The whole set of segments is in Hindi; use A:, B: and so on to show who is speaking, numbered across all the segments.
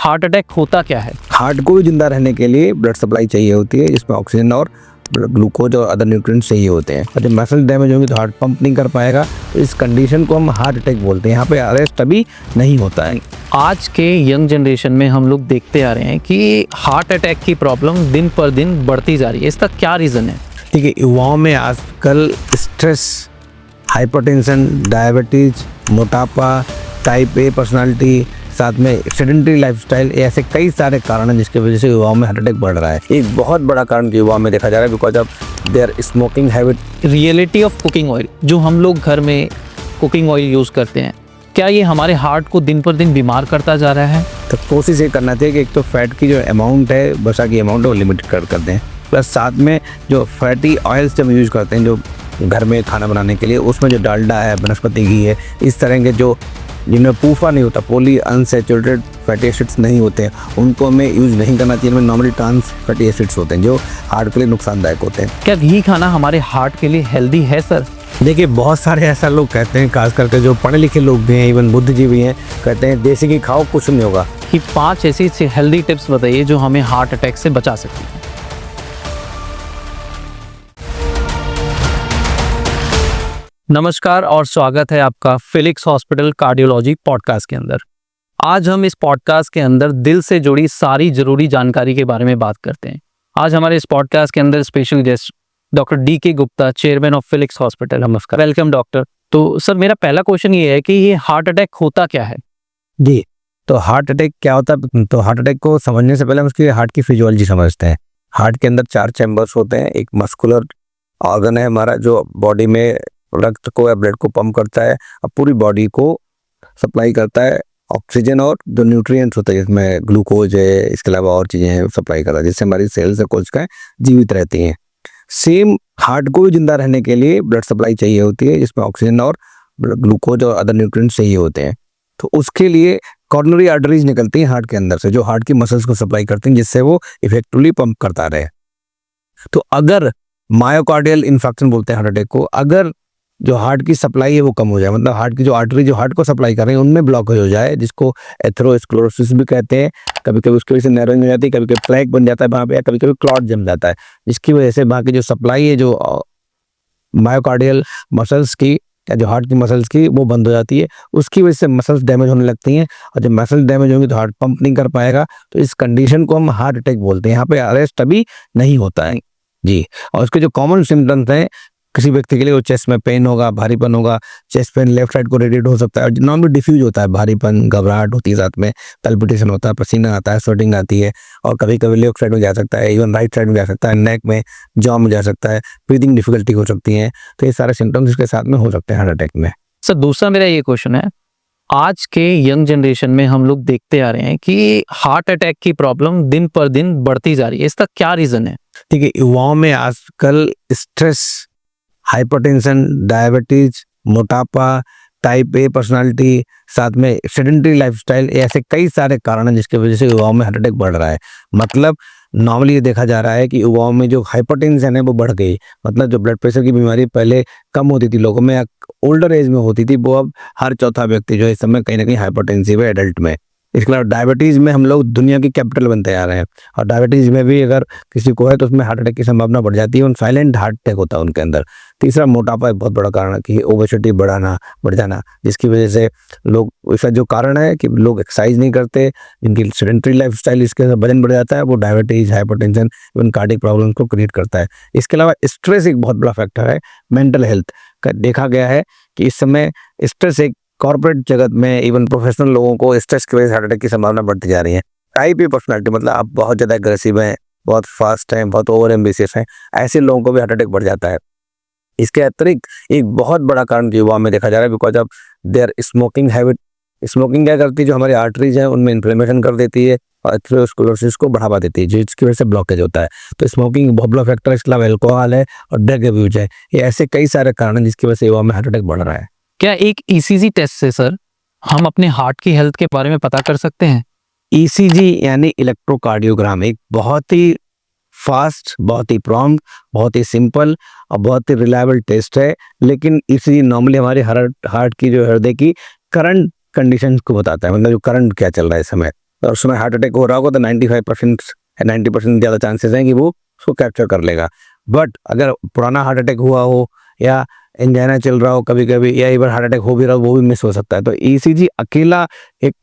A: हार्ट अटैक होता क्या है?
B: हार्ट को भी जिंदा रहने के लिए ब्लड सप्लाई चाहिए होती है, जिसमें ऑक्सीजन और ग्लूकोज और अदर न्यूट्रिएंट्स चाहिए होते हैं। और जब मसल डैमेज होंगे तो हार्ट पंप नहीं कर पाएगा, तो इस कंडीशन को हम हार्ट अटैक बोलते हैं। यहाँ पे अरेस्ट तभी नहीं होता है।
A: आज के यंग जनरेशन में हम लोग देखते आ रहे हैं कि हार्ट अटैक की प्रॉब्लम दिन पर दिन बढ़ती जा रही है। इसका क्या रीज़न है?
B: ठीक है, युवाओं में आजकल स्ट्रेस, हाइपरटेंशन, डायबिटीज, मोटापा, टाइप ए पर्सनालिटी, साथ में सेडेंटरी लाइफस्टाइल, ऐसे कई सारे कारण हैं जिसकी वजह से युवाओं में हार्ट अटैक बढ़ रहा है। एक बहुत बड़ा कारण युवाओं में देखा जा रहा है because of their smoking habit.
A: Reality of cooking oil, जो हम लोग घर में कुकिंग ऑयल यूज़ करते हैं, क्या ये हमारे हार्ट को दिन पर दिन बीमार करता जा रहा है?
B: तो कोशिश ये करना चाहिए कि एक तो फैट की जो अमाउंट है, वसा की अमाउंट है, वो लिमिट कर दें। प्लस साथ में जो फैटी ऑयल्स जब यूज़ करते हैं जो घर में खाना बनाने के लिए, उसमें जो डालडा है, वनस्पति घी है, इस तरह के जो जिनमें पूफा नहीं होता, पॉली अनसैचुरेटेड फैटी एसिड्स नहीं होते हैं, उनको हमें यूज़ नहीं करना चाहिए। इनमें नॉर्मली ट्रांस फैटी एसिड्स होते हैं जो हार्ट के लिए नुकसानदायक होते हैं।
A: क्या घी खाना हमारे हार्ट के लिए हेल्दी है सर?
B: देखिए, बहुत सारे ऐसा लोग कहते हैं, खास करके जो पढ़े लिखे लोग भी हैं, इवन बुद्धिजीवी हैं, कहते हैं देसी घी खाओ कुछ नहीं होगा।
A: कि 5 ऐसी हेल्दी टिप्स बताइए जो हमें हार्ट अटैक से बचा सकती हैं। नमस्कार और स्वागत है आपका फिलिक्स हॉस्पिटल कार्डियोलॉजी पॉडकास्ट के अंदर। आज हम इस पॉडकास्ट के अंदर दिल से जुड़ी सारी जरूरी जानकारी के बारे में बात करते हैं। आज हमारे इस पॉडकास्ट के अंदर special guest doctor DK. Gupta, chairman of Felix hospital. नमस्कार, वेलकम डॉक्टर। तो सर, मेरा पहला क्वेश्चन ये है कि ये हार्ट अटैक होता क्या है?
B: जी, तो हार्ट अटैक क्या होता है? तो हार्ट अटैक को समझने से पहले हम उसकी हार्ट की फिजियोलॉजी समझते हैं। हार्ट के अंदर 4 चैम्बर्स होते हैं। एक मस्कुलर ऑर्गन है हमारा, जो बॉडी में रक्त को या ब्लड को पंप करता है और पूरी बॉडी को सप्लाई करता है ऑक्सीजन और जो न्यूट्रिएंट्स होते हैं, जिसमें ग्लूकोज है, इसके अलावा और चीज़ें हैं, सप्लाई करता है, जिससे हमारी सेल्स और कोशिकाएं जीवित रहती हैं। सेम हार्ट को भी जिंदा रहने के लिए ब्लड सप्लाई चाहिए होती है, जिसमें ऑक्सीजन और ग्लूकोज और अदर न्यूट्रिएंट्स चाहिए होते हैं। तो उसके लिए कॉर्नरी आर्टरीज निकलती हैं हार्ट के अंदर से, जो हार्ट की मसल्स को सप्लाई करती हैं, जिससे वो इफेक्टिवली पंप करता रहे। तो अगर मायोकार्डियल इन्फेक्शन बोलते हैं हार्ट अटैक को, अगर जो हार्ट की सप्लाई है वो कम हो जाए, मतलब हार्ट की जो आर्टरी जो हार्ट को सप्लाई कर रही है उनमें ब्लॉकेज हो जाए, जिसको एथेरोस्क्लेरोसिस भी कहते हैं। कभी कभी उसकी वजह से नैरोइंग हो जाती है, कभी कभी प्लेक बन जाता है वहाँ पे, या कभी कभी क्लॉट जम जाता है, जिसकी वजह से वहाँ की जो सप्लाई है जो मायोकार्डियल मसल्स की या जो हार्ट की मसल्स की, वो बंद हो जाती है। उसकी वजह से मसल्स डैमेज होने लगती हैं, और जब मसल्स डैमेज होंगी तो हार्ट पंप नहीं कर पाएगा, तो इस कंडीशन को हम हार्ट अटैक बोलते हैं। यहाँ पे अरेस्ट तभी नहीं होता है जी। और उसके जो कॉमन सिम्टम्स हैं, किसी व्यक्ति के लिए वो चेस्ट में पेन होगा, भारीपन होगा, चेस्ट पेन लेफ्ट साइड को रेडिएट हो सकता है, और नॉर्मली डिफ्यूज होता है, भारीपन, घबराहट होती है, साथ में पैल्पिटेशन होता है, पसीना आता है, स्वेटिंग आती है, और कभी कभी लेफ्ट साइड में जा सकता है, इवन राइट साइड में जा सकता है, नेक में, जॉ में जा सकता है, ब्रीदिंग डिफिकल्टी हो सकती है। तो ये सारे सिम्टम्स इसके साथ में हो सकते हैं हार्ट अटैक में।
A: सर, दूसरा मेरा ये क्वेश्चन है, आज के यंग जनरेशन में हम लोग देखते आ रहे हैं कि हार्ट अटैक की प्रॉब्लम दिन पर दिन बढ़ती जा रही है। इसका क्या रीज़न है?
B: ठीक है, युवाओं में आजकल स्ट्रेस, हाइपरटेंशन, डायबिटीज, मोटापा, टाइप ए पर्सनालिटी, साथ में सेडेंटरी लाइफस्टाइल, ऐसे कई सारे कारण हैं जिसकी वजह से युवाओं में हार्ट अटैक बढ़ रहा है। मतलब नॉर्मली ये देखा जा रहा है कि युवाओं में जो हाइपरटेंशन है वो बढ़ गई। मतलब जो ब्लड प्रेशर की बीमारी पहले कम होती थी लोगों में, ओल्डर एज में होती थी, वो अब हर चौथा व्यक्ति जो है इस समय कहीं ना कहीं हाइपरटेंसिव है एडल्ट में। इसके अलावा डायबिटीज़ में हम लोग दुनिया की कैपिटल बनते आ रहे हैं, और डायबिटीज़ में भी अगर किसी को है तो उसमें हार्ट अटैक की संभावना बढ़ जाती है, और साइलेंट हार्ट अटैक होता है उनके अंदर। तीसरा, मोटापा एक बहुत बड़ा कारण है कि ओबेसिटी बढ़ जाना, जिसकी वजह से लोग, इसका जो कारण है कि लोग एक्सरसाइज नहीं करते, जिनकी सेडेंटरी लाइफस्टाइल, इसके वजन बढ़ जाता है, वो diabetes, hypertension, even cardiac problems को क्रिएट करता है। इसके अलावा स्ट्रेस एक बहुत बड़ा फैक्टर है। मेंटल हेल्थ का देखा गया है कि इस समय स्ट्रेस एक कॉर्पोरेट जगत में, इवन प्रोफेशनल लोगों को स्ट्रेस की वजह से हार्ट अटैक की संभावना बढ़ती जा रही है। टाइप ए पर्सनालिटी, मतलब आप बहुत ज़्यादा एग्रेसिव हैं, बहुत फास्ट हैं, बहुत ओवर एम्बिशियस हैं, ऐसे लोगों को भी हार्ट अटैक बढ़ जाता है। इसके अतिरिक्त एक बहुत बड़ा कारण युवा में देखा जा रहा है because of their smoking habit. Smoking क्या करती है, जो हमारी आर्टरीज हैं उनमें इन्फ्लेमेशन कर देती है और एथेरोस्क्लेरोसिस को बढ़ावा देती है, जिसकी वजह से ब्लॉकेज होता है। तो स्मोकिंग बहुत बड़ा फैक्टर है। इसके अलावा अल्कोहल है और ड्रग अब्यूज है। ये ऐसे कई सारे कारण हैं जिसकी वजह से युवा में हार्ट अटैक बढ़ रहा है।
A: क्या एक ईसीजी टेस्ट से सर हम अपने हार्ट की हेल्थ के बारे में पता कर सकते हैं?
B: ईसीजी यानी इलेक्ट्रोकार्डियोग्राम एक बहुत ही फास्ट, बहुत ही प्रॉम्प्ट, बहुत ही सिंपल और बहुत ही रिलायबल टेस्ट है। लेकिन ईसीजी नॉर्मली हमारे हार्ट की जो हृदय की करंट कंडीशन को बताता है, मतलब जो करंट क्या चल रहा है इस समय। और उसमें हार्ट अटैक हो रहा होगा तो 95% 90% ज़्यादा चांसेस हैं कि वो उसको कैप्चर कर लेगा। बट अगर पुराना हार्ट अटैक हुआ हो या एंजाइना चल रहा हो कभी कभी, या एक बार हार्ट अटैक हो भी रहा हो, वो भी मिस हो सकता है। तो ईसीजी अकेला एक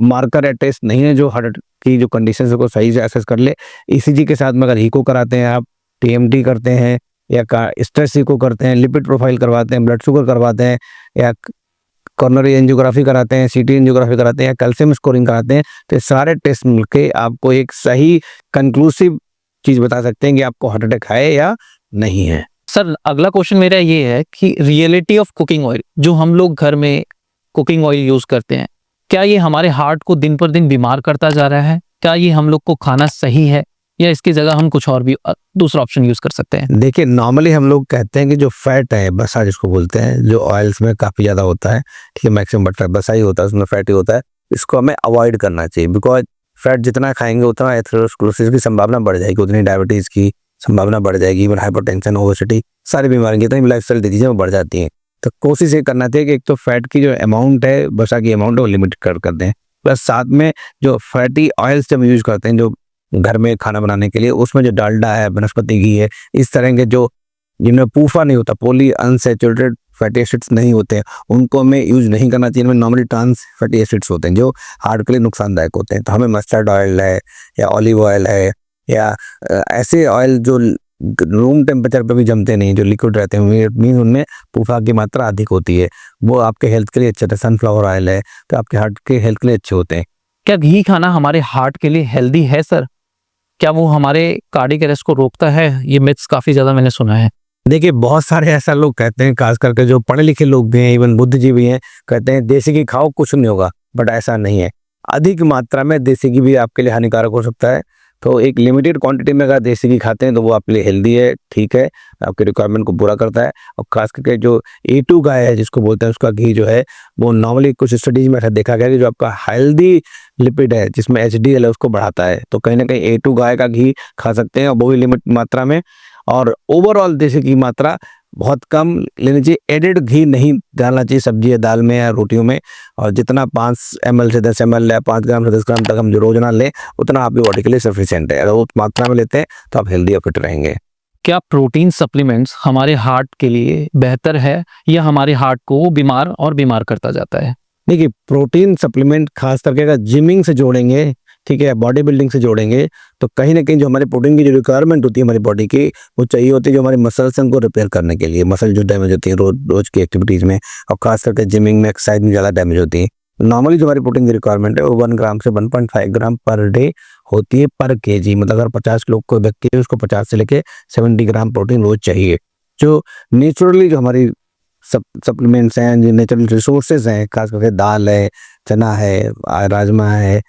B: मार्कर या टेस्ट नहीं है जो हार्ट की जो कंडीशन को सही से असेस कर ले। ईसीजी के साथ में अगर ईको कराते हैं आप, टीएमटी करते हैं, या स्ट्रेस ईको करते हैं, लिपिड प्रोफाइल करवाते हैं, ब्लड शुगर करवाते हैं, या कॉर्नरी एंजियोग्राफी कराते हैं, सीटी एंजियोग्राफी कराते हैं, या कैल्शियम स्कोरिंग कराते हैं, तो ये सारे टेस्ट मिलके आपको एक सही कंक्लूसिव चीज बता सकते हैं कि आपको हार्ट अटैक है या नहीं है।
A: सर अगला क्वेश्चन मेरा ये है कि रियलिटी ऑफ कुकिंग ऑयल, जो हम लोग घर में कुकिंग ऑयल यूज करते हैं, क्या ये हमारे हार्ट को दिन पर दिन बीमार करता जा रहा है? क्या ये हम लोग को खाना सही है, या इसकी जगह हम कुछ और भी दूसरा ऑप्शन यूज कर सकते हैं?
B: देखिए, नॉर्मली हम लोग कहते हैं कि जो फैट है, बसा जिसको बोलते हैं, जो ऑयल्स में काफी ज्यादा होता है, ठीक है, मैक्सिमम बटर बसा ही होता है, उसमें फैट ही होता है, इसको हमें अवॉइड करना चाहिए। बिकॉज फैट जितना खाएंगे उतना एथेरोस्क्लेरोसिस की संभावना बढ़ जाएगी, उतनी डायबिटीज की संभावना बढ़ जाएगी, इवन हाइपरटेंशन, ओबेसिटी, सारी बीमारियां जितनी लाइफस्टाइल डिजीजें वो बढ़ जाती हैं। तो कोशिश ये करना चाहिए कि एक तो फैट की जो अमाउंट है, बसा की अमाउंट है, वो लिमिट कर दें। प्लस साथ में जो फैटी ऑयल्स जब यूज करते हैं जो घर में खाना बनाने के लिए, उसमें जो डालडा है, वनस्पति घी है, इस तरह के जो जिनमें पूफा नहीं होता, पॉली अनसैचुरेटेड फैटी एसिड्स नहीं होते हैं, उनको हमें यूज नहीं करना चाहिए। इनमें नॉर्मली ट्रांस फैटी एसिड्स होते हैं जो हार्ट के लिए नुकसानदायक होते हैं। तो हमें मस्टर्ड ऑयल है, या ऑलिव ऑयल है, या ऐसे ऑयल जो रूम टेम्परेचर पे भी जमते नहीं, जो लिक्विड रहते हैं, मीन उनमें पूफा की मात्रा अधिक होती है, वो आपके हेल्थ के लिए अच्छे होते हैं। सनफ्लावर ऑयल है, तो आपके हार्ट के हेल्थ के लिए अच्छे होते हैं।
A: क्या घी खाना हमारे हार्ट के लिए हेल्दी है सर? क्या वो हमारे कार्डियक अरेस्ट को रोकता है? ये मिथ्स काफी ज्यादा मैंने सुना है।
B: देखिए, बहुत सारे ऐसा लोग कहते हैं, खास करके जो पढ़े लिखे लोग भी हैं, इवन बुद्धिजीवी हैं, कहते हैं देसी घी खाओ कुछ नहीं होगा, बट ऐसा नहीं है। अधिक मात्रा में देसी घी भी आपके लिए हानिकारक हो सकता है। तो एक लिमिटेड क्वांटिटी में अगर देसी घी खाते हैं तो वो आपके लिए हेल्दी है, ठीक है, आपके रिक्वायरमेंट को पूरा करता है। और खास करके जो A2 गाय है जिसको बोलते हैं, उसका घी जो है वो नॉर्मली कुछ स्टडीज में ऐसा देखा गया कि जो आपका हेल्दी लिपिड है जिसमें HDL है उसको बढ़ाता है। तो कहीं ना कहीं A2 गाय का घी खा सकते हैं, और वो भी लिमिट मात्रा में। और ओवरऑल देसी की मात्रा बहुत कम लेनी चाहिए, एडेड घी नहीं डालना चाहिए सब्जी या दाल में या रोटियों में। और जितना 5 ml से 10 ml या 5 ग्राम से 10 ग्राम तक हम जो रोजाना लें, उतना आपकी बॉडी के लिए सफिशिएंट है। अगर वो मात्रा में लेते हैं तो आप हेल्दी और फिट रहेंगे।
A: क्या प्रोटीन सप्लीमेंट्स हमारे हार्ट के लिए बेहतर है, या हमारे हार्ट को बीमार करता जाता है?
B: देखिए, प्रोटीन सप्लीमेंट खास करके अगर जिमिंग से जोड़ेंगे, ठीक है, बॉडी बिल्डिंग से जोड़ेंगे, तो कहीं ना कहीं जो हमारे प्रोटीन की जो रिक्वायरमेंट होती है हमारी बॉडी की, वो चाहिए होती है जो हमारे मसल्स हैं उनको रिपेयर करने के लिए। मसल जो डैमेज होती है रोज की एक्टिविटीज में, और खास करके जिमिंग में, एक्सरसाइज में ज़्यादा डैमेज होती है। नॉर्मली जो हमारी प्रोटीन की रिक्वायरमेंट है वो 1 ग्राम से 1.5 ग्राम पर डे होती है पर केजी। मतलब अगर 50 किलो कोई व्यक्ति है, उसको 50 से लेके 70 ग्राम प्रोटीन रोज चाहिए। जो नेचुरली जो हमारी सप्लीमेंट्स हैं, जो नेचुरल रिसोर्सेज हैं, खास करके दाल है, चना है, राजमा है,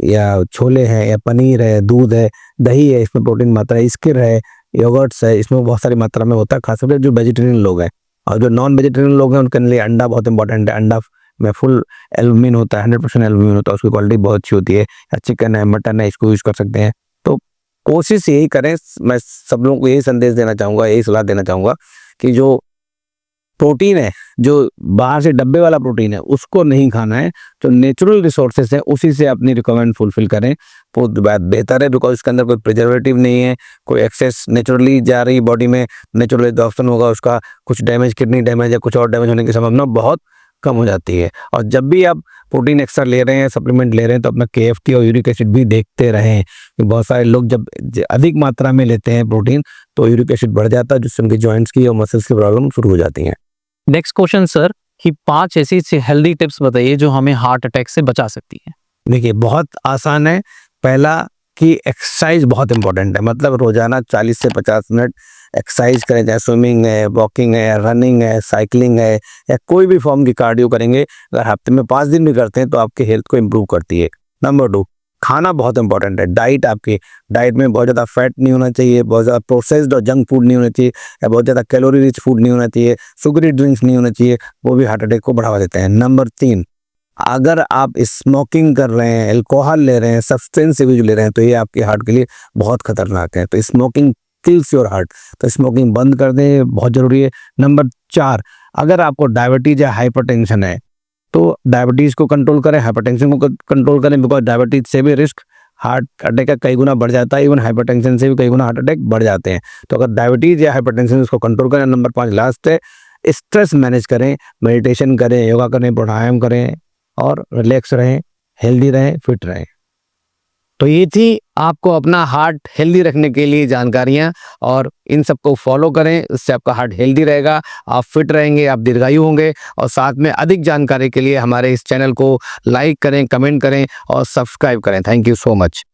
B: या छोले हैं, या पनीर है, दूध है, दही है, इसमें प्रोटीन मात्रा है, स्किर है, योगर्ट्स है, इसमें बहुत सारी मात्रा में होता है। खास करके जो वेजिटेरियन लोग हैं, और जो नॉन वेजिटेरियन लोग हैं उनके लिए अंडा बहुत इंपॉर्टेंट है। अंडा में फुल एल्बुमिन होता है, 100% एल्बुमिन होता है, उसकी क्वालिटी बहुत अच्छी होती है। या चिकन है, मटन है, इसको यूज कर सकते हैं। तो कोशिश यही करें, मैं सब लोगों को यही संदेश देना चाहूँगा, यही सलाह देना चाहूँगा कि जो प्रोटीन है, जो बाहर से डब्बे वाला प्रोटीन है, उसको नहीं खाना है। जो नेचुरल रिसोर्सेज है उसी से अपनी रिक्वायरमेंट फुलफिल करें, वो बेहतर है। बिकॉज इसके अंदर कोई प्रिजर्वेटिव नहीं है, कोई एक्सेस नेचुरली जा रही बॉडी में, नेचुरल एब्जॉर्प्शन होगा उसका, कुछ डैमेज, किडनी डैमेज या कुछ और डैमेज होने की संभावना बहुत कम हो जाती है। और जब भी आप प्रोटीन एक्स्ट्रा ले रहे हैं, सप्लीमेंट ले रहे हैं, तो अपना KFT और यूरिक एसिड भी देखते रहें। बहुत सारे लोग जब अधिक मात्रा में लेते हैं प्रोटीन, तो यूरिक एसिड बढ़ जाता है, जिससे उनकी जॉइंट्स की और मसल्स की प्रॉब्लम शुरू हो जाती हैं।
A: नेक्स्ट क्वेश्चन सर, कि 5 ऐसी हेल्दी टिप्स बताइए जो हमें हार्ट अटैक से बचा सकती है।
B: देखिए, बहुत आसान है। पहला कि एक्सरसाइज बहुत इंपॉर्टेंट है, मतलब रोजाना 40 से 50 मिनट एक्सरसाइज करें, चाहे स्विमिंग है, वॉकिंग है, रनिंग है, साइकिलिंग है, या कोई भी फॉर्म की कार्डियो करेंगे। अगर हफ्ते में 5 दिन भी करते हैं तो आपके हेल्थ को इम्प्रूव करती है। नंबर 2, खाना बहुत इंपॉर्टेंट है। डाइट, आपकी डाइट में बहुत ज़्यादा फैट नहीं होना चाहिए, बहुत ज़्यादा प्रोसेस्ड और जंक फूड नहीं होना चाहिए, या बहुत ज़्यादा कैलोरी रिच फूड नहीं होना चाहिए, शुगरी ड्रिंक्स नहीं होना चाहिए, वो भी हार्ट अटैक को बढ़ावा देते हैं। नंबर 3, अगर आप स्मोकिंग कर रहे हैं, अल्कोहल ले रहे हैं, सब्सटेंस यूज ले रहे हैं, तो ये आपके हार्ट के लिए बहुत खतरनाक है। तो स्मोकिंग किल्स योर हार्ट, तो स्मोकिंग बंद कर दें, बहुत जरूरी है। नंबर 4, अगर आपको डायबिटीज या हाइपरटेंशन है, तो डायबिटीज़ को कंट्रोल करें, हाइपरटेंशन को कंट्रोल करें, बिकॉज डायबिटीज से भी रिस्क हार्ट अटैक का कई गुना बढ़ जाता है, इवन हाइपरटेंशन से भी कई गुना हार्ट अटैक बढ़ जाते हैं। तो अगर डायबिटीज़ या हाइपरटेंशन उसको कंट्रोल करें। नंबर 5 लास्ट है, स्ट्रेस मैनेज करें, मेडिटेशन करें, योगा करें, प्राणायाम करें और रिलैक्स रहें, हेल्दी रहें, फिट रहें। तो ये थी आपको अपना हार्ट हेल्दी रखने के लिए जानकारियाँ, और इन सबको फॉलो करें, इससे आपका हार्ट हेल्दी रहेगा, आप फिट रहेंगे, आप दीर्घायु होंगे। और साथ में अधिक जानकारी के लिए हमारे इस चैनल को लाइक करें, कमेंट करें और सब्सक्राइब करें। Thank you so much.